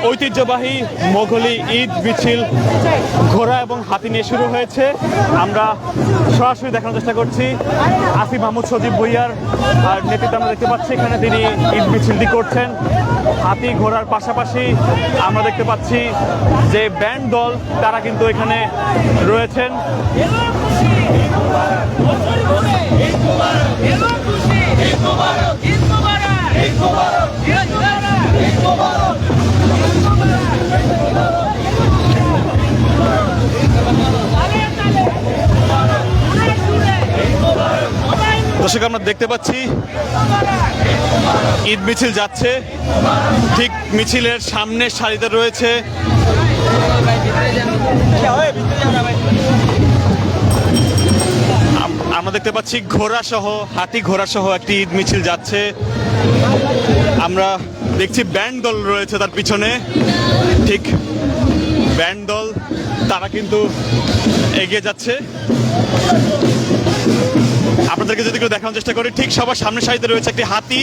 ঐতিহ্যবাহী মোগলি ঈদ মিছিল ঘোড়া এবং হাতি নিয়ে শুরু হয়েছে। আমরা সরাসরি দেখানোর চেষ্টা করছি আসিফ মাহমুদ সজীব ভুইয়ার আর নেতৃত্বে আমরা দেখতে পাচ্ছি এখানে তিনি ঈদ মিছিলটি করছেন। হাতি ঘোড়ার পাশাপাশি আমরা দেখতে পাচ্ছি যে ব্যান্ড দল তারা কিন্তু এখানে রয়েছেন। দর্শক আমরা দেখতে পাচ্ছি ঈদ মিছিল যাচ্ছে, ঠিক মিছিলের সামনের সারিতে রয়েছে আমরা দেখতে পাচ্ছি ঘোড়া সহ হাতি ঘোড়া সহ একটি ঈদ মিছিল যাচ্ছে। আমরা দেখছি ব্যান্ড দল রয়েছে তার পিছনে, ঠিক ব্যান্ড দল তারা কিন্তু এগিয়ে যাচ্ছে। আপনাদেরকে যদি কেউ দেখানোর চেষ্টা করি, ঠিক সবার সামনের সারিতে রয়েছে একটি হাতি।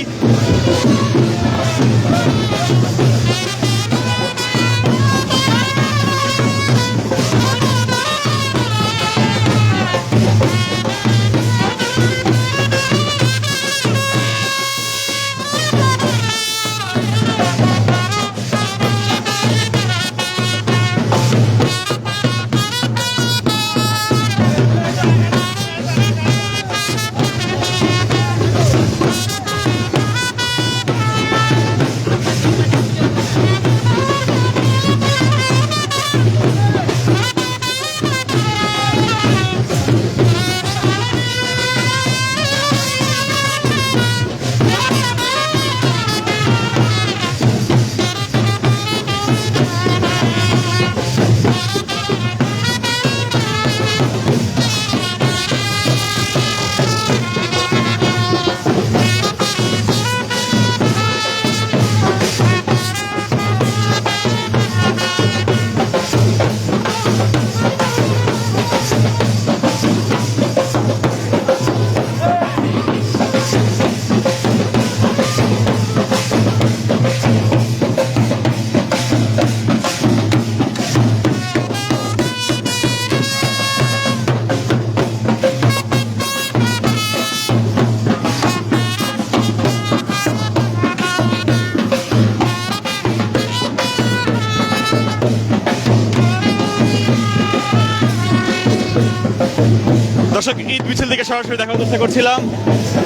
দর্শক ঈদ মিছিল থেকে সরাসরি দেখার চেষ্টা করছিলাম,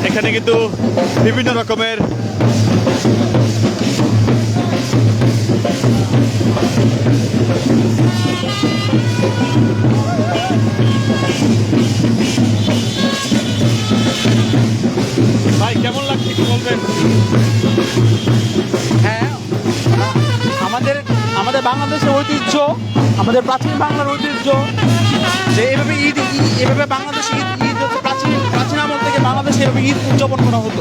এখানে কিন্তু বিভিন্ন রকমের ভাই কেমন লাগছে কি বলবেন? হ্যাঁ, আমাদের বাংলাদেশের ঐতিহ্য, আমাদের প্রাচীন বাংলার ঐতিহ্য যে এভাবে বাংলাদেশে ঈদ হচ্ছে প্রাচীন আমল থেকে বাংলাদেশে এভাবে ঈদ উদযাপন করা হতো।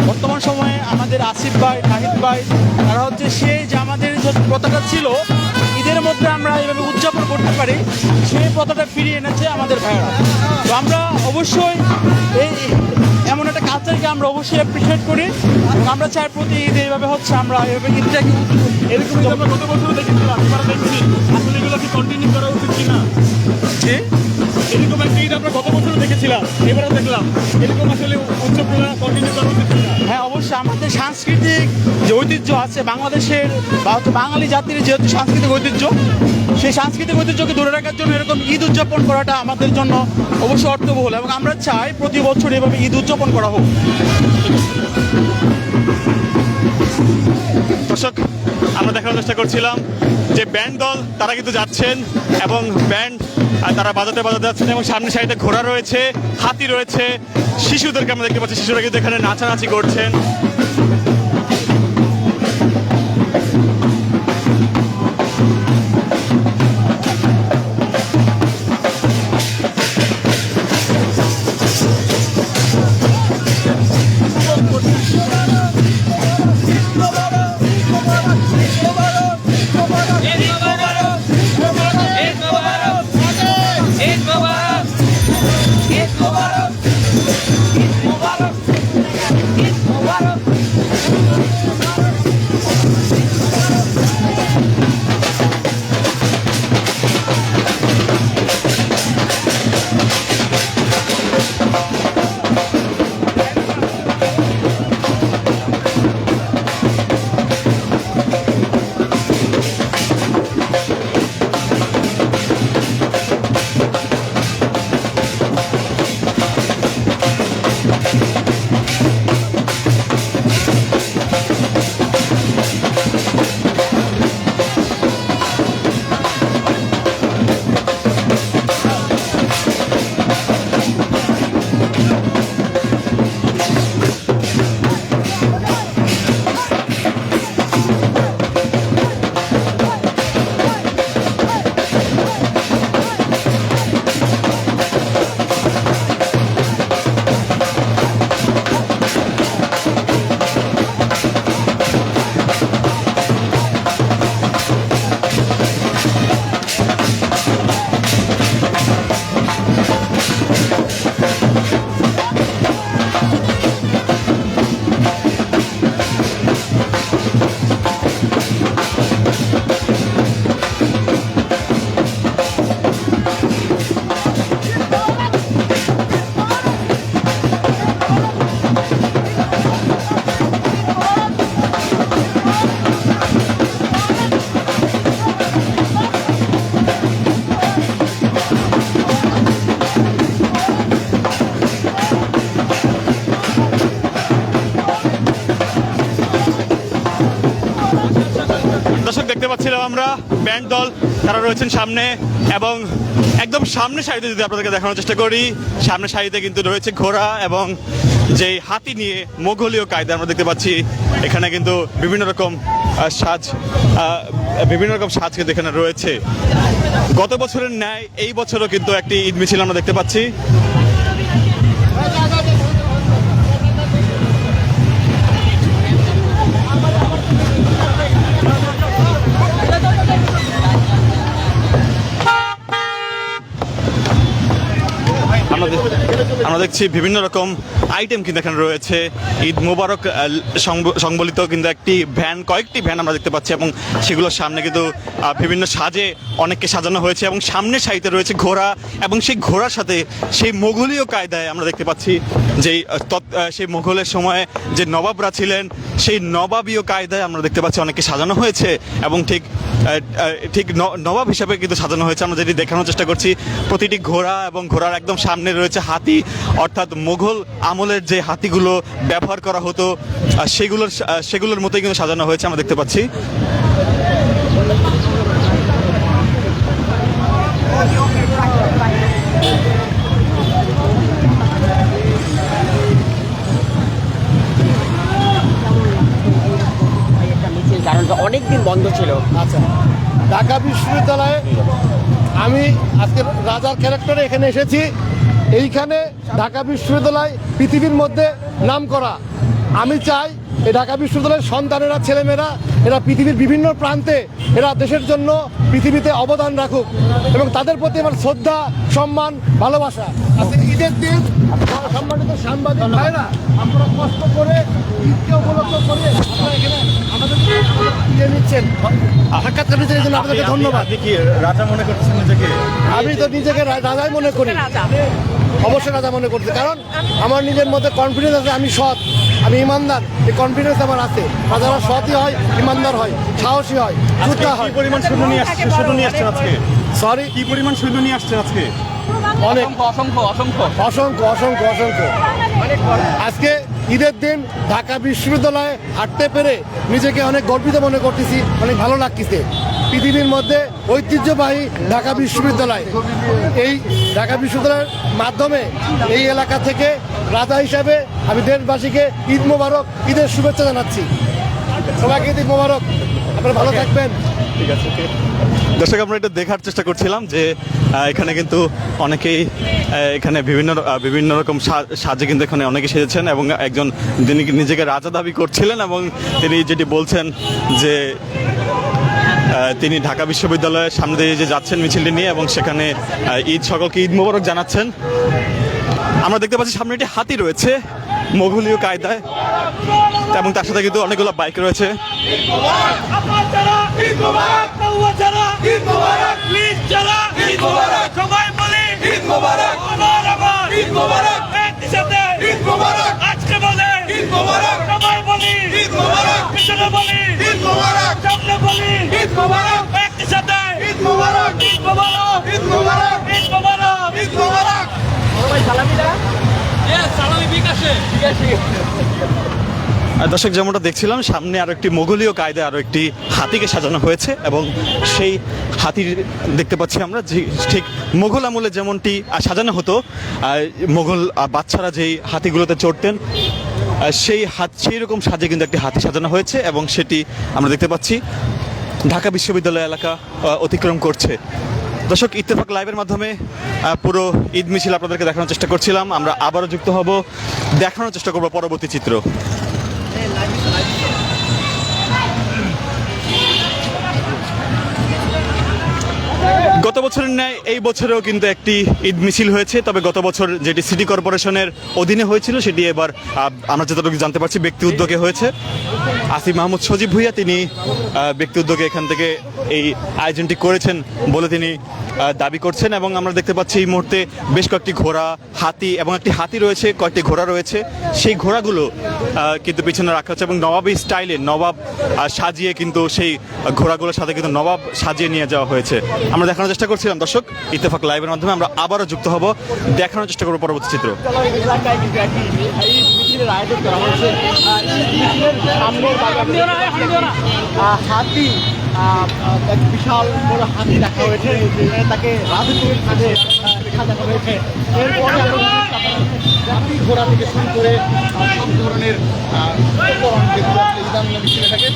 বর্তমান সময়ে আমাদের আসিফ ভাই, নাহিদ ভাই, তারা হচ্ছে সেই যে আমাদের যে প্রথাটা ছিল ঈদের মধ্যে আমরা এভাবে উদযাপন করতে পারি, সেই প্রথাটা ফিরিয়ে এনেছে আমাদের ভাইয়েরা। তো আমরা অবশ্যই এমন একটা কালচারকে আমরা অবশ্যই অ্যাপ্রিসিয়েট করি এবং আমরা চাই প্রতি ঈদ এইভাবে হচ্ছে আমরা এভাবে ঈদটাকে এরকম আমরা গত বছর দেখেছিলাম, এবার দেখছি আসলে এগুলো কি কন্টিনিউ করা উচিত কিনা? যে এরকম একটা ঈদ আমরা গত বছর দেখেছিলাম, এবারও দেখলাম, এরকম আসলে উৎসবগুলো কন্টিনিউ করা উচিত কিনা? হ্যাঁ, অবশ্যই আমাদের সাংস্কৃতিক যে ঐতিহ্য আছে বাংলাদেশের বা হচ্ছে বাঙালি জাতির যে সাংস্কৃতিক ঐতিহ্য, সেই সাংস্কৃতিক ঐতিহ্যকে ধরে রাখার জন্য এরকম ঈদ উদযাপন করাটা আমাদের জন্য অবশ্যই অর্থবহুল এবং আমরা চাই প্রতি বছর এভাবে ঈদ উদযাপন করা হোক। দর্শক আমরা দেখার চেষ্টা করছিলাম যে ব্যান্ড দল তারা কিন্তু যাচ্ছেন এবং ব্যান্ড তারা বাজাতে যাচ্ছেন এবং সামনের সাইডে ঘোড়া রয়েছে, হাতি রয়েছে, শিশুদেরকে আমরা দেখতে পাচ্ছি, শিশুরা কিন্তু এখানে নাচানাচি করছেন। পাচ্ছিলাম আমরা ব্যান্ড দল তারা রয়েছেন সামনে, এবং একদম সামনে সারিতে যদি আপনাদেরকে দেখানোর চেষ্টা করি, সামনে সারিতে কিন্তু রয়েছে ঘোড়া এবং যেই হাতি নিয়ে মোঘলীয় কায়দা আমরা দেখতে পাচ্ছি। এখানে কিন্তু বিভিন্ন রকম সাজ কিন্তু এখানে রয়েছে। গত বছরের ন্যায় এই বছরও কিন্তু একটি ঈদ মিছিল আমরা দেখতে পাচ্ছি। আমরা দেখছি বিভিন্ন রকম আইটেম কিন্তু এখানে রয়েছে। ঈদ মোবারক সংবলিত কিন্তু কয়েকটি ভ্যান আমরা দেখতে পাচ্ছি, এবং সেগুলোর সামনে কিন্তু বিভিন্ন সাজে অনেককে সাজানো হয়েছে, এবং সামনের সারিতে রয়েছে ঘোড়া, এবং সেই ঘোড়ার সাথে সেই মোঘলীয় কায়দায় আমরা দেখতে পাচ্ছি সেই মোঘলের সময় যে নবাবরা ছিলেন সেই নবাবীয় কায়দায় আমরা দেখতে পাচ্ছি অনেককে সাজানো হয়েছে, এবং ঠিক নবাব হিসাবে কিন্তু সাজানো হয়েছে। আমরা যেটি দেখানোর চেষ্টা করছি, প্রতিটি ঘোড়া এবং ঘোড়ার একদম সামনে রয়েছে হাতি, অর্থাৎ মোঘল আমলের যে হাতিগুলো ব্যবহার করা হতো সেগুলোর মতোই কিন্তু সাজানো হয়েছে আমরা দেখতে পাচ্ছি। কারণ অনেকদিন বন্ধ ছিল। আচ্ছা, ঢাকা বিশ্ববিদ্যালয়ে আমি আজকে রাজার ক্যারেক্টারে এখানে এসেছি। এইখানে ঢাকা বিশ্ববিদ্যালয় পৃথিবীর মধ্যে নাম করা। আমি চাই এই ঢাকা বিশ্ববিদ্যালয়ের সন্তানেরা, ছেলেমেয়েরা, এরা পৃথিবীর বিভিন্ন প্রান্তে এরা দেশের জন্য পৃথিবীতে অবদান রাখুক, এবং তাদের প্রতি আমার শ্রদ্ধা, সম্মান, ভালোবাসা। আজকে ঈদের দিন সম্মানিত সাংবাদিক ভাইরা, আপনারা কষ্ট করে ঈদকে উপলক্ষ করে আপনারা এখানে আমাদের নিচ্ছেন, সাক্ষাৎকার নিচ্ছেন, এই জন্য আপনাদেরকে ধন্যবাদ। আপনি কি রাজা মনে করছেন নিজেকে? আমি তো নিজেকে রাজাই মনে করি, অবশ্যই রাজা মনে করছি, কারণ আমার নিজের মধ্যে কনফিডেন্স আছে, আমি সৎ, আমি ইমানদার, এই কনফিডেন্স আমার আছে। রাজারা সৎই হয়, ইমানদার হয়, সাহসী হয়, যোদ্ধা হয়। পরিমাণ সৈন্য নিয়ে আসছেন আজকে? সরি, কি পরিমাণ সৈন্য নিয়ে আসছেন আজকে? অনেক, অসংখ্য অসংখ্য অসংখ্য অসংখ্য অসংখ্য। আজকে ঈদের দিন ঢাকা বিশ্ববিদ্যালয়ে হাঁটতে পেরে নিজেকে অনেক গর্বিত মনে করতেছি, অনেক ভালো লাগতেছে। পৃথিবীর মধ্যে ঐতিহ্যবাহী ঢাকা বিশ্ববিদ্যালয়, এই ঢাকা বিশ্ববিদ্যালয়ের মাধ্যমে এই এলাকা থেকে রাজা হিসাবে আমি দেশবাসীকে ঈদ মোবারক, ঈদের শুভেচ্ছা জানাচ্ছি। সবাইকে ঈদ মোবারক, আপনারা ভালো থাকবেন। ঠিক আছে। দর্শক, আমরা এটা দেখার চেষ্টা করছিলাম যে এখানে কিন্তু অনেকেই এখানে বিভিন্ন রকম সাজে কিন্তু এখানে অনেকে সেজেছেন, এবং একজন যিনি নিজেকে রাজা দাবি করছিলেন, এবং তিনি যেটি বলছেন যে তিনি ঢাকা বিশ্ববিদ্যালয়ের সামনে দিয়ে যে যাচ্ছেন মিছিলটি নিয়ে, এবং সেখানে সকলকে ঈদ মোবারক জানাচ্ছেন। আমরা দেখতে পাচ্ছি সামনে একটি হাতি রয়েছে মোঘলীয় কায়দায়, এবং তার সাথে কিন্তু অনেকগুলো বাইক রয়েছে। দর্শক, যেমনটা দেখছিলাম, সামনে আরো একটি মোঘলীয় কায়দায় আরো একটি হাতিকে সাজানো হয়েছে, এবং সেই হাতির দেখতে পাচ্ছি আমরা যে ঠিক মোঘল আমলে যেমনটি সাজানো হতো, মোঘল বাচ্চারা যেই হাতিগুলোতে চড়তেন, সেই রকম সাজে কিন্তু একটি হাতি সাজানো হয়েছে, এবং সেটি আমরা দেখতে পাচ্ছি ঢাকা বিশ্ববিদ্যালয় এলাকা অতিক্রম করছে। দর্শক, ইত্তেফাক লাইভের মাধ্যমে পুরো ঈদ মিছিল আপনাদেরকে দেখানোর চেষ্টা করছিলাম। আমরা আবারও যুক্ত হব, দেখানোর চেষ্টা করব পরবর্তী চিত্র। গত বছরের ন্যায় এই বছরেও কিন্তু একটি ঈদ মিছিল হয়েছে, তবে গত বছর যেটি সিটি কর্পোরেশনের অধীনে হয়েছিল সেটি এবার আমরা যতটুকু জানতে পারছি ব্যক্তি উদ্যোগে হয়েছে। আসিফ মাহমুদ সজীব ভুঁইয়া তিনি ব্যক্তি উদ্যোগে এখান থেকে এই আয়োজনটি করেছেন বলে তিনি দাবি করছেন, এবং আমরা দেখতে পাচ্ছি এই মুহূর্তে বেশ কয়েকটি ঘোড়া, হাতি, এবং একটি হাতি রয়েছে, কয়েকটি ঘোড়া রয়েছে। সেই ঘোড়াগুলো কিন্তু পিছনে রাখা হচ্ছে, এবং নবাবী স্টাইলে নবাব সাজিয়ে কিন্তু সেই ঘোড়াগুলোর সাথে কিন্তু নবাব সাজিয়ে নিয়ে যাওয়া হয়েছে। আমরা দেখানোর চেষ্টা করছিলাম দর্শক, ইত্তেফাক লাইভের মাধ্যমে আমরা আবারও যুক্ত হব, দেখানোর চেষ্টা করবো পরবর্তী চিত্র। হাতি এক বিশাল বড় হাতি দেখা হয়েছে, তাকে রাজকীয় কাজে সাজানো হয়েছে। এরপরে হাতি ঘোড়া থেকে শুরু করে সব ধরনের উপকরণ যেগুলো আসলে ঈদ আনন্দ মিছিলে থাকে